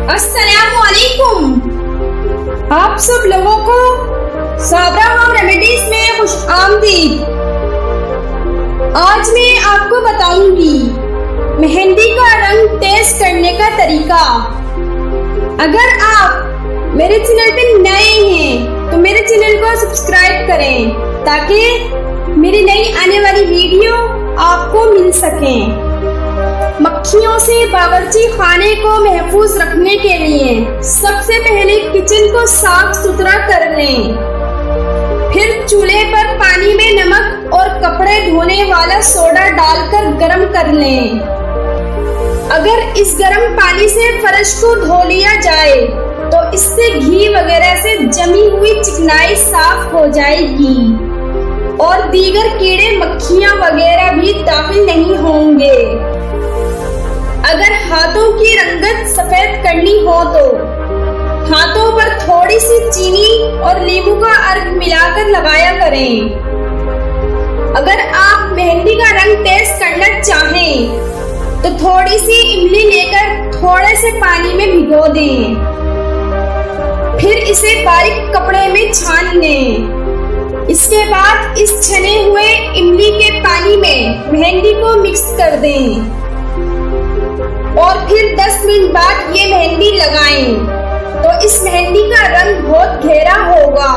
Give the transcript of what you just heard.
अस्सलामुअलैकुम। आप सब लोगों को साबरा होम रेमेडीज में खुश आमदीद। आज मैं आपको बताऊंगी मेहंदी का रंग तेज करने का तरीका। अगर आप मेरे चैनल पे नए हैं तो मेरे चैनल को सब्सक्राइब करें ताकि मेरी नई आने वाली वीडियो आपको मिल सके। मक्खियों से बावर्ची खाने को महफूज रखने के लिए सबसे पहले किचन को साफ सुथरा कर लें। फिर चूल्हे पर पानी में नमक और कपड़े धोने वाला सोडा डालकर गर्म कर लें। अगर इस गर्म पानी से फर्श को धो लिया जाए तो इससे घी वगैरह से जमी हुई चिकनाई साफ हो जाएगी और दीगर कीड़े मक्खियां वगैरह भी दाखिल नहीं होंगे। अगर हाथों की रंगत सफेद करनी हो तो हाथों पर थोड़ी सी चीनी और नींबू का अर्क मिलाकर लगाया करें। अगर आप मेहंदी का रंग तेज करना चाहें तो थोड़ी सी इमली लेकर थोड़े से पानी में भिगो दें। फिर इसे बारीक कपड़े में छान लें। इसके बाद इस छने हुए इमली के पानी में मेहंदी को मिक्स कर दें और फिर 10 मिनट बाद ये मेहंदी लगाएं तो इस मेहंदी का रंग बहुत गहरा होगा।